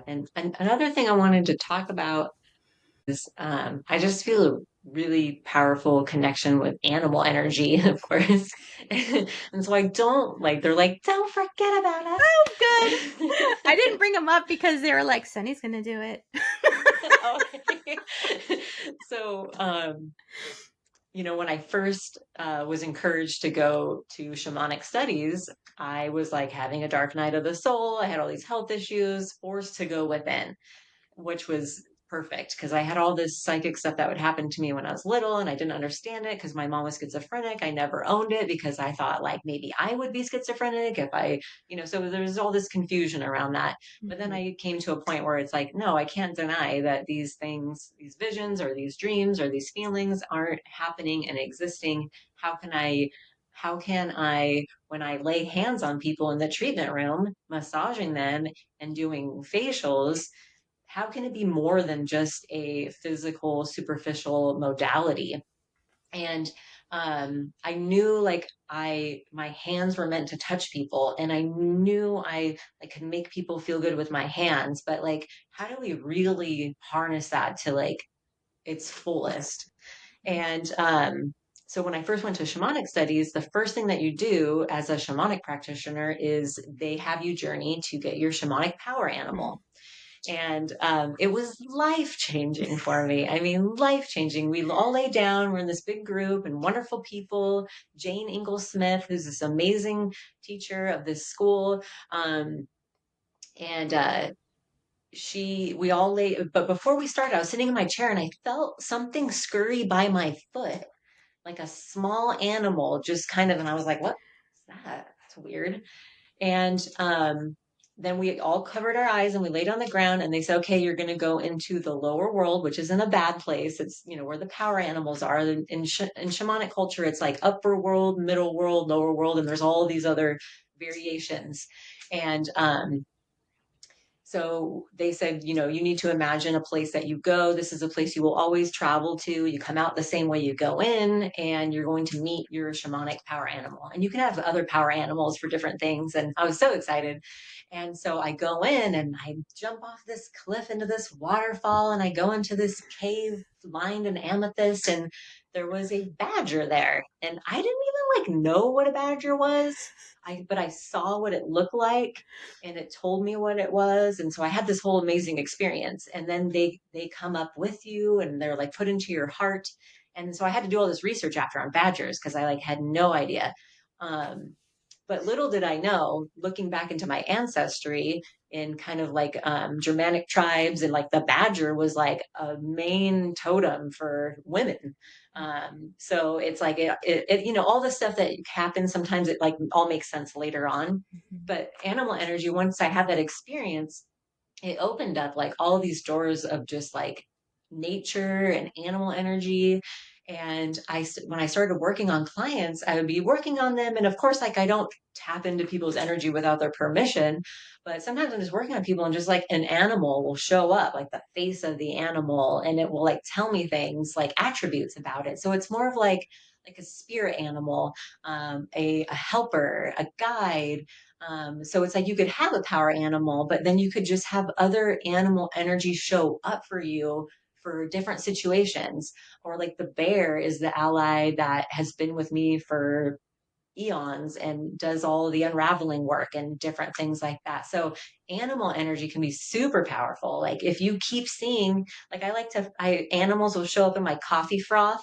that. And another thing I wanted to talk about is I just feel a really powerful connection with animal energy, of course. And so I don't like, they're like, don't forget about Oh, good. us. I didn't bring them up because they were like, Sunny's going to do it. Okay. So, when I first was encouraged to go to shamanic studies, I was like having a dark night of the soul. I had all these health issues, forced to go within, which was perfect because I had all this psychic stuff that would happen to me when I was little and I didn't understand it because my mom was schizophrenic. I never owned it because I thought like maybe I would be schizophrenic if so there was all this confusion around that. But then Mhm. I came to a point where it's like, no, I can't deny that these things, these visions or these dreams or these feelings aren't happening and existing. How can I, when I lay hands on people in the treatment room, massaging them and doing facials, how can it be more than just a physical, superficial modality? And I knew like my hands were meant to touch people, and I knew I could make people feel good with my hands. But like, how do we really harness that to like its fullest? And so when I first went to shamanic studies, the first thing that you do as a shamanic practitioner is they have you journey to get your shamanic power animal. And it was life changing for me. I mean, life changing. We all lay down, we're in this big group and wonderful people. Jane Ingle Smith, who's this amazing teacher of this school. And we all lay, but before we started, I was sitting in my chair and I felt something scurry by my foot, like a small animal just kind of, and I was like, what's that? That's weird. And then we all covered our eyes and we laid on the ground and they said, okay, you're going to go into the lower world, which is in a bad place. It's, where the power animals are. In shamanic culture, it's like upper world, middle world, lower world, and there's all these other variations. And so they said, you need to imagine a place that you go. This is a place you will always travel to. You come out the same way you go in, and you're going to meet your shamanic power animal. And you can have other power animals for different things. And I was so excited. And so I go in and I jump off this cliff into this waterfall, and I go into this cave lined in amethyst. And there was a badger there. And I didn't even like know what a badger was. But I saw what it looked like and it told me what it was, and so I had this whole amazing experience. And then they come up with you and they're like put into your heart. And so I had to do all this research after on badgers because I like had no idea. um, but little did I know, looking back into my ancestry in kind of like Germanic tribes, and like the badger was like a main totem for women. So it's like all the stuff that happens sometimes it like all makes sense later on. Mhm. But animal energy, once I had that experience, it opened up like all these doors of just like nature and animal energy. And when I started working on clients, I would be working on them. And of course, like I don't tap into people's energy without their permission. But sometimes I'm just working on people and just like an animal will show up, like the face of the animal, and it will like tell me things like attributes about it. So it's more of like a spirit animal, a helper, a guide. So it's like you could have a power animal, but then you could just have other animal energy show up for you for different situations. Or like the bear is the ally that has been with me for eons and does all the unraveling work and different things like that. So animal energy can be super powerful. Like if you keep seeing, like animals will show up in my coffee froth.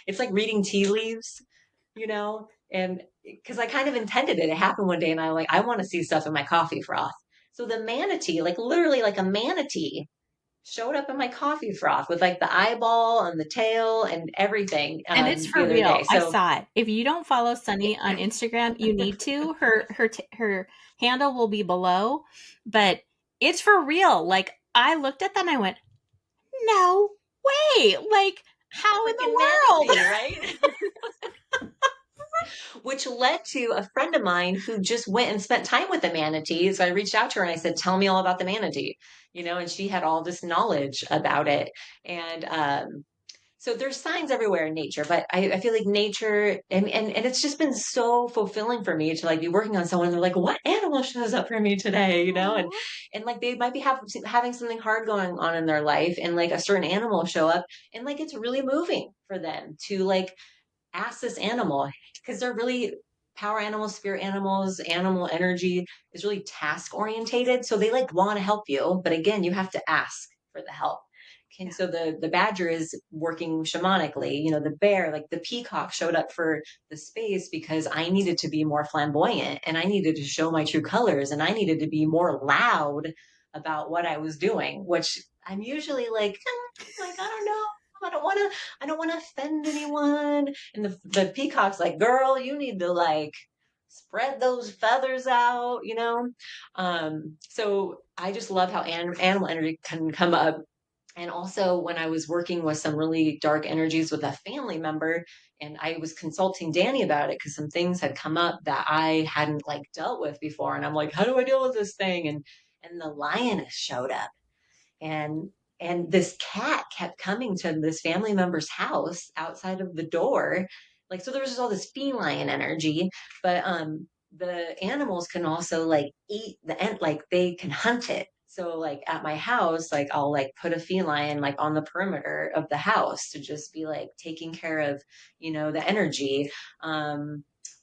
It's like reading tea leaves, and because I kind of intended it. It happened one day and I want to see stuff in my coffee froth. So the manatee, like literally like a manatee, showed up in my coffee froth with like the eyeball and the tail and everything And it's the for other real. day. I So saw it. If you don't follow Sunny on Instagram, you need to. Her handle will be below, but it's for real. Like I looked at that and I went, "No way. Like how in freaking the world?" manatee, right? Which led to a friend of mine who just went and spent time with the manatee. So I reached out to her and I said, tell me all about the manatee, and she had all this knowledge about it. And So there's signs everywhere in nature, but I feel like nature, and it's just been so fulfilling for me to like be working on someone. They're like, what animal shows up for me today? You know, Aw. and like they might be having something hard going on in their life, and like a certain animal show up, and like it's really moving for them to like ask this animal, because they're really power animals, spirit animals, animal energy is really task orientated. So they like want to help you, but again, you have to ask for the help. And Yeah. so the badger is working shamanically. You know, the bear, like the peacock, showed up for the space because I needed to be more flamboyant and I needed to show my true colors and I needed to be more loud about what I was doing, which I'm usually like I don't know, I don't want to offend anyone. And the peacock's like, girl, you need to like spread those feathers out, you know? So I just love how animal energy can come up. And also, when I was working with some really dark energies with a family member, and I was consulting Danny about it because some things had come up that I hadn't like dealt with before. And I'm like, how do I deal with this thing? And the lioness showed up, and this cat kept coming to this family member's house outside of the door, like, so there was just all this feline energy. But the animals can also like eat the end, like they can hunt it. So like at my house, like I'll like put a feline like on the perimeter of the house to just be like taking care of, you know, the energy.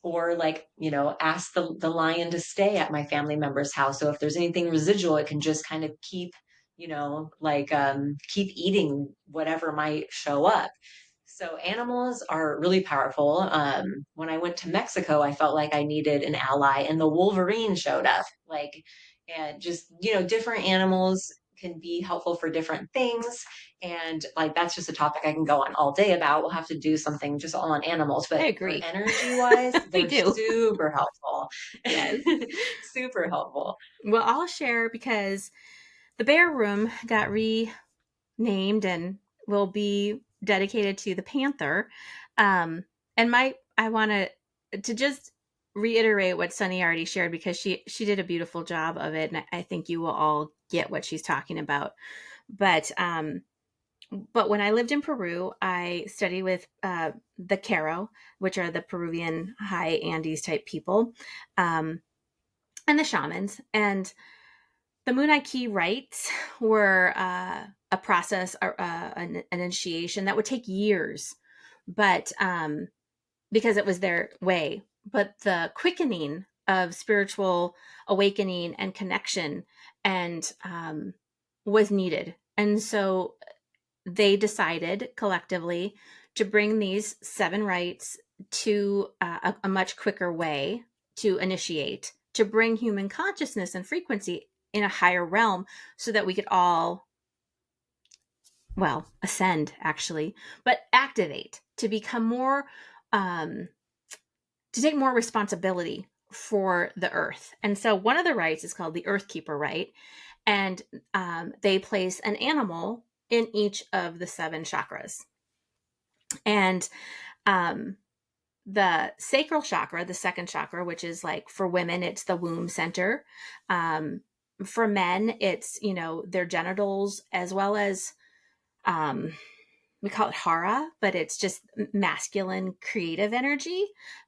Or like, you know, ask the lion to stay at my family member's house, so if there's anything residual it can just kind of keep, you know, like keep eating whatever might show up. So animals are really powerful. When I went to Mexico, I felt like I needed an ally, and the wolverine showed up. Like, and just, you know, different animals can be helpful for different things. And like, that's just a topic I can go on all day about. We'll have to do something just all on animals. I But for agree. energy wise, We they're do. super helpful. Yes. Super helpful. Well, I'll share because the bear room got renamed and will be dedicated to the panther. And I want to just reiterate what Sunny already shared because she did a beautiful job of it, and I think you will all get what she's talking about. But when I lived in Peru, I studied with the Caro, which are the Peruvian high Andes type people, um, and the shamans. And the Munai Key rites were a process, an initiation that would take years, but because it was their way. But the quickening of spiritual awakening and connection and was needed. And so they decided collectively to bring these 7 rites to a much quicker way to initiate, to bring human consciousness and frequency in a higher realm so that we could all, well, ascend actually, but activate to become more, um, to take more responsibility for the earth. And so one of the rites is called the Earth Keeper rite, and they place an animal in each of the 7 chakras. And um, the sacral chakra, the second chakra, which is like for women, it's the womb center. For men, it's, you know, their genitals, as well as um, we call it hara, but it's just masculine creative energy.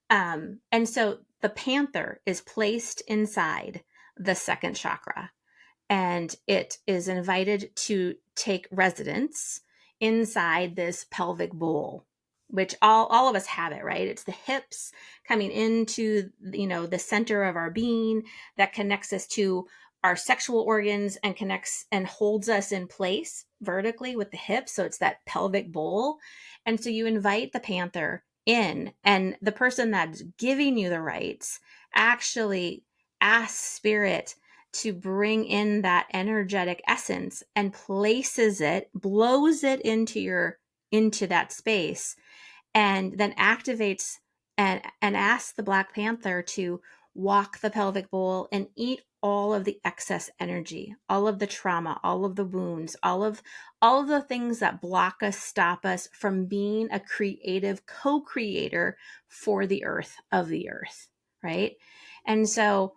And so the panther is placed inside the second chakra, and it is invited to take residence inside this pelvic bowl, which all of us have it, right? It's the hips coming into, you know, the center of our being that connects us to our sexual organs and connects and holds us in place vertically with the hips. So it's that pelvic bowl. And so you invite the panther in, and the person that's giving you the rights actually asks spirit to bring in that energetic essence and places it, blows it into that space, and then activates and asks the Black Panther to walk the pelvic bowl and eat all of the excess energy, all of the trauma, all of the wounds, all of the things that block us, stop us from being a creative co-creator for the earth, of the earth, right? And so,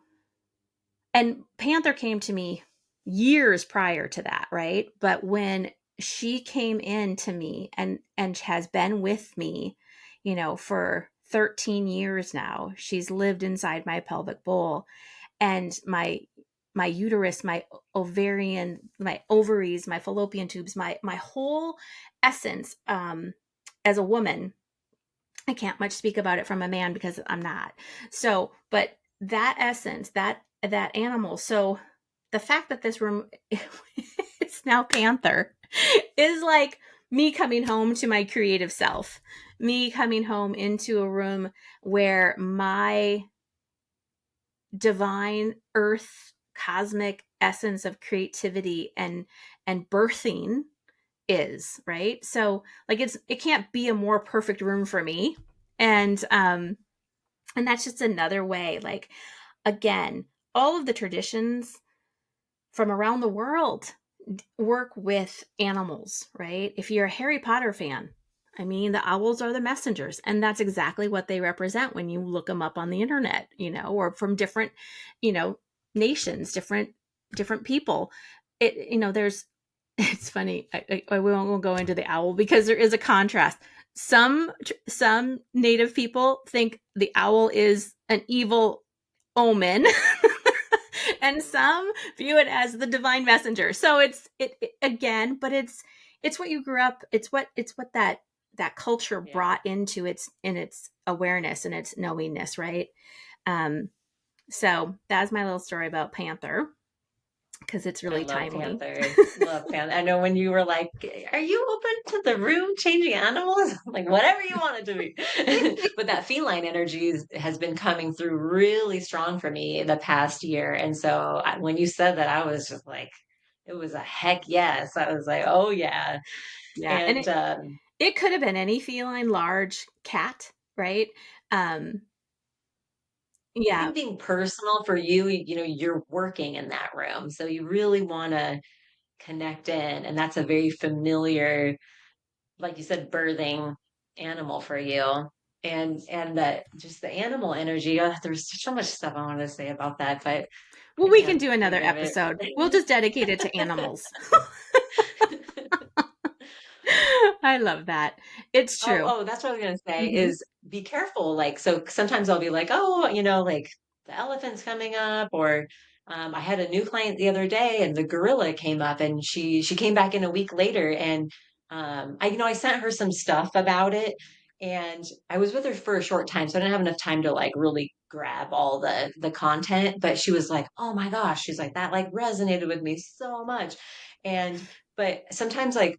and Panther came to me years prior to that, right? But when she came in to me and has been with me, for 13 years now. She's lived inside my pelvic bowl, and my uterus, my ovarian, my ovaries, my fallopian tubes, my whole essence, as a woman. I can't much speak about it from a man because I'm not. So, but that essence, that animal. So the fact that this room is now Panther is like me coming home to my creative self, me coming home into a room where my divine earth cosmic essence of creativity and birthing is, right? So like it can't be a more perfect room for me. And that's just another way, like, again, all of the traditions from around the world work with animals, right? If you're a Harry Potter fan, I mean, the owls are the messengers, and that's exactly what they represent when you look them up on the internet, or from different, you know, nations, different people. There's it's funny. I won't go into the owl because there is a contrast. Some native people think the owl is an evil omen, and some view it as the divine messenger. So it again, but it's what you grew up. It's what that culture Yeah. brought into its awareness and its knowingness, right? Um, so that's my little story about Panther, because it's I really love timely. Panther. Love Panther. I know when you were like, "Are you open to the room changing animals?" Like whatever you want it to be. But that feline energy has been coming through really strong for me the past year, and so when you said that, I was just like, it was a heck yes. I was like, oh yeah, Yeah, and and it could have been any feline, large cat, right? Um, I yeah. think being personal for you, you're working in that room, so you really want to connect in, and that's a very familiar, like you said, birthing animal for you. And that just the animal energy. There's so much stuff I wanted to say about that, but Well, I we can can't do another think of episode. We'll just dedicate it to animals. it. I love that. It's true. That's what I was gonna say Hmm. is be careful. Like, so sometimes I'll be like, oh, like the elephant's coming up, or I had a new client the other day, and the gorilla came up, and she came back in a week later, and I sent her some stuff about it, and I was with her for a short time, so I didn't have enough time to like really grab all the content. But she was like, oh my gosh, she's like that like resonated with me so much, and but sometimes like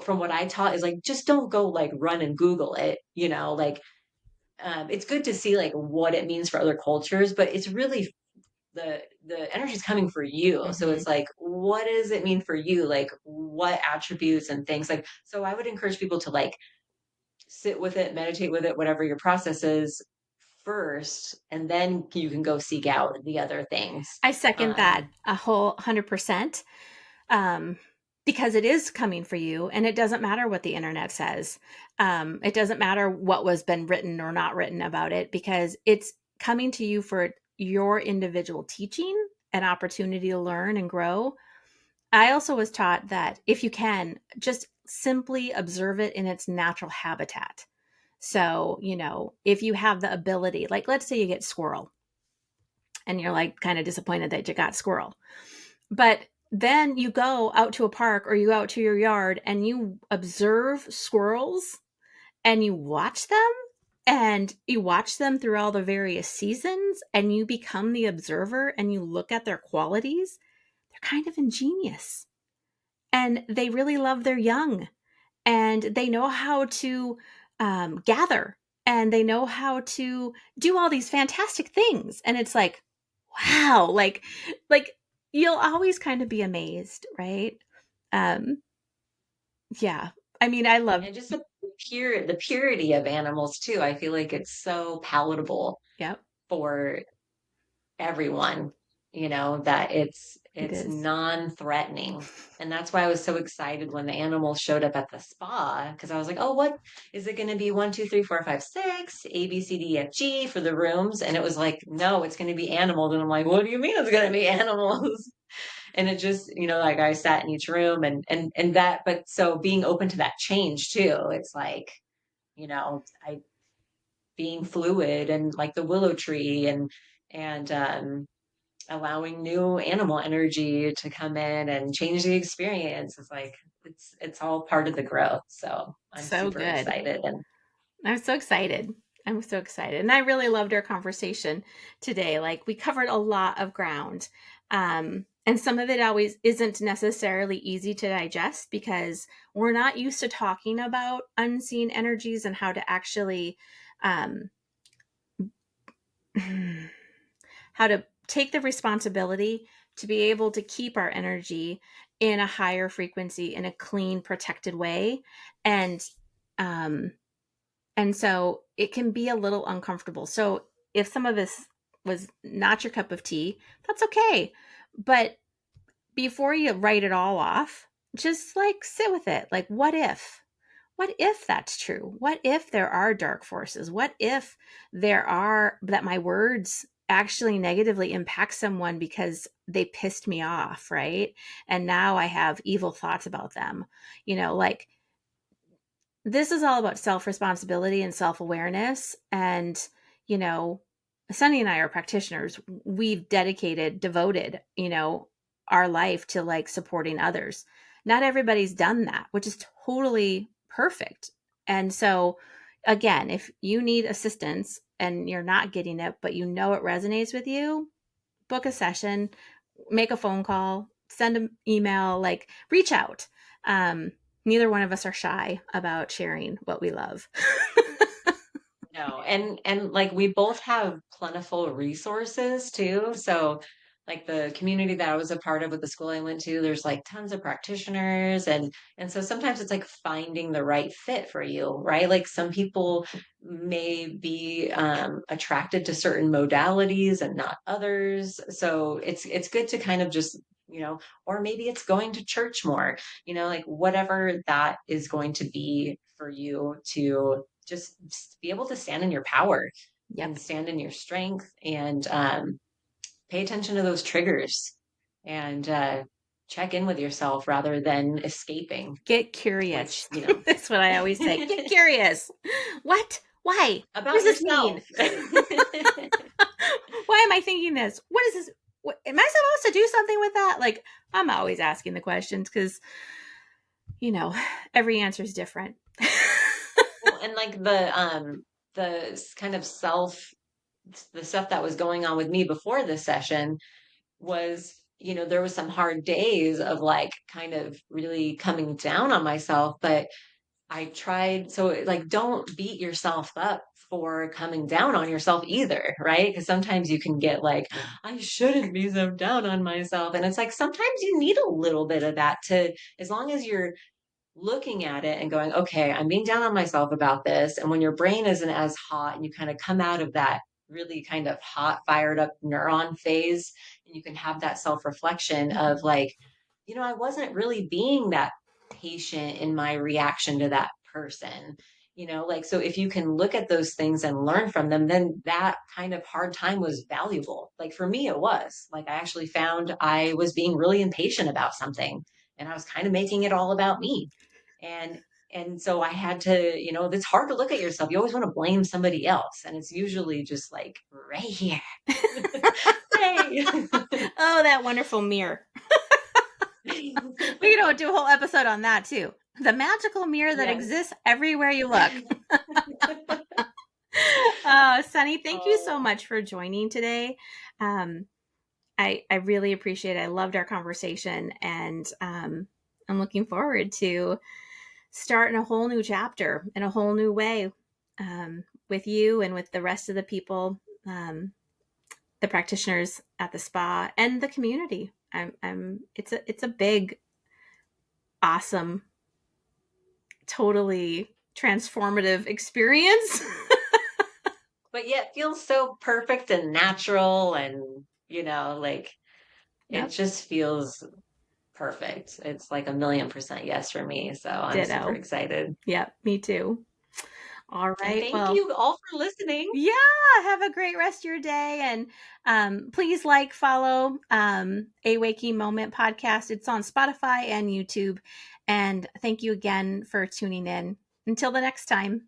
from what I taught is like just don't go like run and Google it, like it's good to see like what it means for other cultures, but it's really the energy is coming for you. So Hmm. it's like, what does it mean for you? Like what attributes and things like, so I would encourage people to like sit with it, meditate with it, whatever your process is first, and then you can go seek out the other things. I second that Um, a whole 100%. Um, because it is coming for you, and it doesn't matter what the internet says. It doesn't matter what was been written or not written about it, because it's coming to you for your individual teaching, an opportunity to learn and grow. I also was taught that if you can, just simply observe it in its natural habitat. So, if you have the ability, like let's say you get squirrel and you're like kind of disappointed that you got squirrel. But then you go out to a park or you go out to your yard and you observe squirrels and you watch them through all the various seasons, and you become the observer and you look at their qualities. They're kind of ingenious, and they really love their young, and they know how to gather, and they know how to do all these fantastic things. And it's like, wow, like you'll always kind of be amazed, right? um yeah, I mean, I love. and just the purity of animals too. I feel like it's so palatable Yep. for everyone, that it's It It's is. non-threatening. And that's why I was so excited when the animals showed up at the spa, because I was like, oh, what is it going to be? 1, 2, 3, 4, 5, 6, A, B, C, D, F, G for the rooms. And it was like, no, it's going to be animals. And I'm like, what do you mean it's going to be animals? And it just, like I sat in each room and that, but so being open to that change too, it's like, I being fluid and like the willow tree and allowing new animal energy to come in and change the experience. It's like it's all part of the growth. So I'm So super good. excited. And I'm so excited. I'm so excited. And I really loved our conversation today. Like we covered a lot of ground. And some of it always isn't necessarily easy to digest because we're not used to talking about unseen energies and how to actually um, how to take the responsibility to be able to keep our energy in a higher frequency in a clean, protected way. And um, and so it can be a little uncomfortable. So if some of this was not your cup of tea, that's okay. But before you write it all off, just like sit with it. Like, what if? What if that's true? What if there are dark forces? What if there are that my words actually negatively impact someone because they pissed me off, right? And now I have evil thoughts about them. Like this is all about self responsibility and self awareness. And, you know, Sunny and I are practitioners. We've devoted, our life to like supporting others. Not everybody's done that, which is totally perfect. And so, again, if you need assistance and you're not getting it, but it resonates with you, book a session, make a phone call, send an email, like reach out. Um, Neither one of us are shy about sharing what we love. no, and like we both have plentiful resources too. So like the community that I was a part of with the school I went to, there's like tons of practitioners and so sometimes it's like finding the right fit for you, right? Like some people may be attracted to certain modalities and not others. So it's good to kind of just or maybe it's going to church more, like whatever that is going to be for you to just be able to stand in your power Yep. and stand in your strength and pay attention to those triggers and check in with yourself rather than escaping, Get which, curious. That's what I always say. Get curious. What? Why? What about does this mean? yourself. Why am I thinking this? What is this? What, am I supposed to do something with that? Like, I'm always asking the questions because, every answer is different. Well, and like the kind of the stuff that was going on with me before this session was, there was some hard days of like kind of really coming down on myself, but I tried. So like, don't beat yourself up for coming down on yourself either, right? Because sometimes you can get like, I shouldn't be so down on myself. And it's like, sometimes you need a little bit of that as long as you're looking at it and going, okay, I'm being down on myself about this. And when your brain isn't as hot and you kind of come out of that really kind of hot, fired up neuron phase, and you can have that self reflection of like, I wasn't really being that patient in my reaction to that person. Like, so if you can look at those things and learn from them, then that kind of hard time was valuable. Like for me, it was like I actually found I was being really impatient about something and I was kind of making it all about me. And and so I had to, it's hard to look at yourself. You always want to blame somebody else. And it's usually just like right here. Hey. Oh, that wonderful mirror. We could do a whole episode on that too. The magical mirror that Yes. exists everywhere you look. Sunny, thank you so Oh, much for joining today. Um, I really appreciate it. I loved our conversation, and I'm looking forward to starting a whole new chapter in a whole new way with you and with the rest of the people, the practitioners at the spa and the community. It's a big, awesome, totally transformative experience. but yet feels so perfect and natural and, like It just feels perfect. It's like 1,000,000% yes for me. So I'm super Ditto. excited. Yep, me too. All And right. thank Well, you all for listening. yeah, have a great rest of your day. And please like, follow A Waking Moment podcast. It's on Spotify and YouTube. And thank you again for tuning in. Until the next time.